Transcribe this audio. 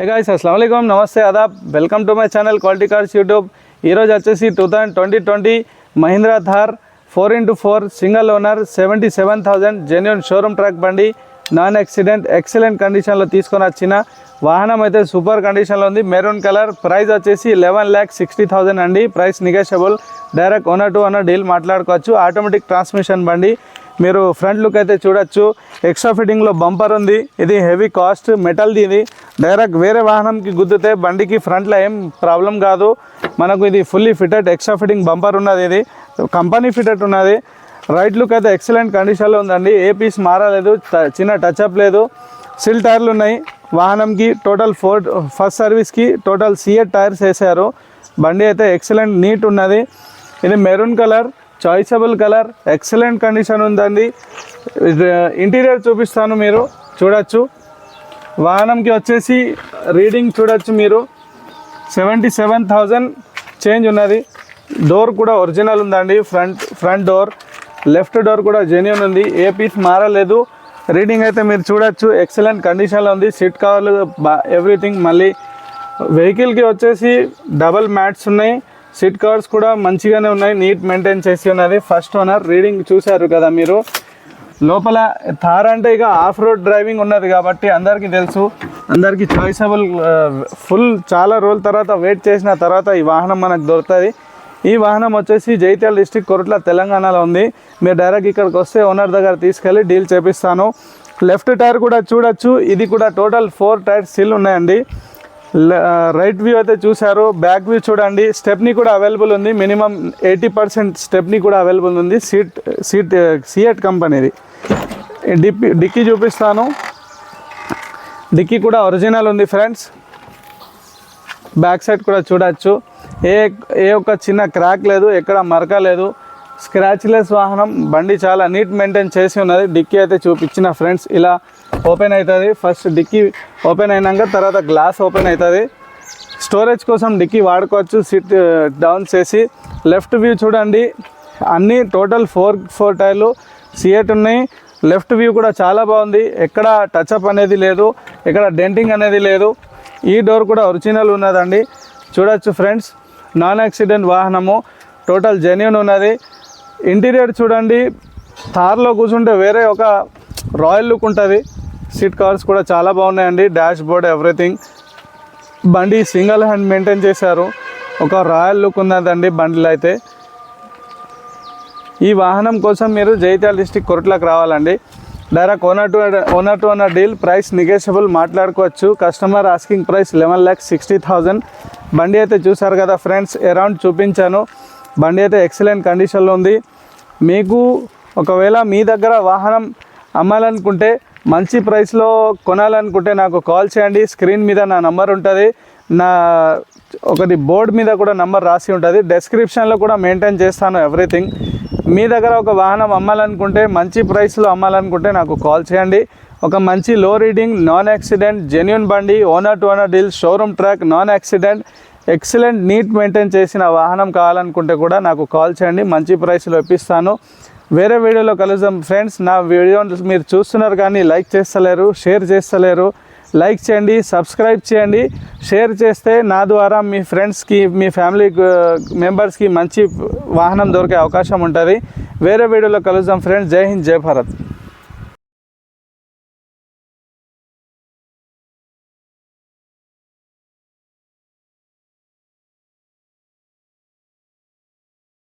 Hey guys, Assalamualaikum, Namaste, Adab. Welcome to my channel Quality Cars YouTube. ఈ రోజు వచ్చేసి 2020 Mahindra Thar 4x4 single owner 77,000 genuine showroom track బండి non accident excellent కండిషన్లో తీసుకొని వచ్చిన వాహనం అయితే సూపర్ కండిషన్లో ఉంది. Maroon colour. ప్రైస్ వచ్చేసి 11,60,000 అండి. Price negotiable. Direct owner to owner deal మాట్లాడుకోవచ్చు. ఆటోమేటిక్ ట్రాన్స్మిషన్ బండి. మీరు ఫ్రంట్ లుక్ అయితే చూడొచ్చు. ఎక్స్ట్రా ఫిట్టింగ్లో బంపర్ ఉంది. ఇది హెవీ కాస్ట్ మెటల్ది. ఇది డైరెక్ట్ వేరే వాహనంకి గుద్దితే బండికి ఫ్రంట్లో ఏం ప్రాబ్లం కాదు. మనకు ఇది fully fitted extra fitting bumper ఉన్నది. ఇది కంపెనీ ఫిటెడ్ ఉన్నది. రైట్ లుక్ అయితే ఎక్సలెంట్ కండిషన్లో ఉందండి. ఏ పీస్ మారలేదు, చిన్న టచ్అప్ లేదు. సిల్ టైర్లు ఉన్నాయి వాహనంకి. టోటల్ ఫస్ట్ సర్వీస్కి టోటల్ C8 టైర్స్ వేసారు. బండి అయితే ఎక్సలెంట్ నీట్ ఉన్నది. ఇది maroon colour, choiceable colour, excellent condition ఉందండి. ఇంటీరియర్ చూపిస్తాను, మీరు చూడొచ్చు. వాహనంకి వచ్చేసి రీడింగ్ చూడొచ్చు మీరు. 77,000 చేంజ్ ఉన్నది. డోర్ కూడా ఒరిజినల్ ఉందండి. ఫ్రంట్ డోర్, లెఫ్ట్ డోర్ కూడా జెన్యూన్ ఉంది. ఏ పీస్ మారలేదు. రీడింగ్ అయితే మీరు చూడొచ్చు. ఎక్సలెంట్ కండిషన్లో ఉంది. సీట్ కవర్లు ఎవ్రీథింగ్. మళ్ళీ వెహికల్కి వచ్చేసి డబల్ మ్యాట్స్ ఉన్నాయి. సీట్ కవర్స్ కూడా మంచిగానే ఉన్నాయి. నీట్ మెయింటైన్ చేసి ఉన్నది. First owner. రీడింగ్ చూశారు కదా మీరు. లోపల థార్ అంటే ఇక ఆఫ్ రోడ్ డ్రైవింగ్ ఉన్నది కాబట్టి అందరికీ తెలుసు, అందరికీ చాయిసబుల్. ఫుల్ చాలా రోజుల తర్వాత వెయిట్ చేసిన తర్వాత ఈ వాహనం మనకు దొరుకుతుంది. ఈ వాహనం వచ్చేసి జైత్యాల డిస్టిక్ కొరట్ల తెలంగాణలో ఉంది. మీరు డైరెక్ట్ ఇక్కడికి వస్తే ఓనర్ దగ్గర తీసుకెళ్ళి డీల్ చేపిస్తాను. లెఫ్ట్ టైర్ కూడా చూడొచ్చు. ఇది కూడా టోటల్ 4 టైర్స్ స్టిల్ ఉన్నాయండి. రైట్ వ్యూ అయితే చూశారు. బ్యాక్ వ్యూ చూడండి. స్టెప్నీ కూడా అవైలబుల్ ఉంది. మినిమం 80% స్టెప్నీ కూడా అవైలబుల్ ఉంది. C8 కంపెనీది. డిక్కీ చూపిస్తాను. డిక్కీ కూడా ఒరిజినల్ ఉంది ఫ్రెండ్స్. బ్యాక్ సైడ్ కూడా చూడొచ్చు. ఏ ఒక్క చిన్న క్రాక్ లేదు, ఎక్కడ మరక లేదు. స్క్రాచ్లెస్ వాహనం. బండి చాలా నీట్ మెయింటైన్ చేసి ఉన్నది. డిక్కీ అయితే చూపించిన ఫ్రెండ్స్. ఇలా ఓపెన్ అవుతుంది. ఫస్ట్ డిక్కీ ఓపెన్ అయినాక తర్వాత గ్లాస్ ఓపెన్ అవుతుంది. స్టోరేజ్ కోసం డిక్కీ వాడుకోవచ్చు సీట్ డౌన్ చేసి. లెఫ్ట్ వ్యూ చూడండి. అన్నీ టోటల్ 4 టైర్లు C8 ఉన్నాయి. లెఫ్ట్ వ్యూ కూడా చాలా బాగుంది. ఎక్కడ టచ్అప్ అనేది లేదు, ఎక్కడ డెంటింగ్ అనేది లేదు. ఈ డోర్ కూడా ఒరిజినల్ ఉన్నదండి. చూడొచ్చు ఫ్రెండ్స్. నాన్ యాక్సిడెంట్ వాహనము. టోటల్ జెన్యూన్ ఉన్నది. ఇంటీరియర్ చూడండి. థార్లో కూర్చుంటే వేరే ఒక రాయల్ లుక్ ఉంటుంది. సీట్ కవర్స్ కూడా చాలా బాగున్నాయండి. Dash board everything. బండి సింగిల్ హ్యాండ్ మెయింటైన్ చేశారు. ఒక రాయల్ లుక్ ఉన్నదండి బండిలో అయితే. ఈ వాహనం కోసం మీరు జైత్యాల డిస్టిక్ కొరట్లకు రావాలండి. Direct owner to owner deal. Price negotiable మాట్లాడుకోవచ్చు. Customer asking price 11,60,000. బండి అయితే చూసారు కదా ఫ్రెండ్స్. అరౌండ్ చూపించాను. బండి అయితే ఎక్సలెంట్ కండిషన్లో ఉంది. మీకు ఒకవేళ మీ దగ్గర వాహనం అమ్మాలనుకుంటే, మంచి ప్రైస్లో కొనాలనుకుంటే నాకు కాల్ చేయండి. స్క్రీన్ మీద నా నంబర్ ఉంటుంది. ఒకటి బోర్డు మీద కూడా నంబర్ రాసి ఉంటుంది. డెస్క్రిప్షన్లో కూడా మెయింటైన్ చేస్తాను ఎవ్రీథింగ్. మీ దగ్గర ఒక వాహనం అమ్మాలనుకుంటే, మంచి ప్రైస్లో అమ్మాలనుకుంటే నాకు కాల్ చేయండి. ఒక మంచి low reading, non accident, genuine బండి, owner to owner deal, showroom track, non accident, excellent neat maintain చేసిన వాహనం కావాలనుకుంటే కూడా నాకు కాల్ చేయండి. మంచి ప్రైస్లో ఇప్పిస్తాను. వేరే వీడియోలో కలుద్దాం ఫ్రెండ్స్. నా వీడియో మీరు చూస్తున్నారు కానీ లైక్ చేస్తలేరు, షేర్ చేస్తలేరు. లైక్ చేయండి, సబ్స్క్రైబ్ చేయండి. షేర్ చేస్తే నా ద్వారా మీ ఫ్రెండ్స్కి, మీ ఫ్యామిలీ మెంబర్స్కి మంచి వాహనం దొరికే అవకాశం ఉంటుంది. వేరే వీడియోలో కలుద్దాం ఫ్రెండ్స్. జై హింద్, జై భారత్.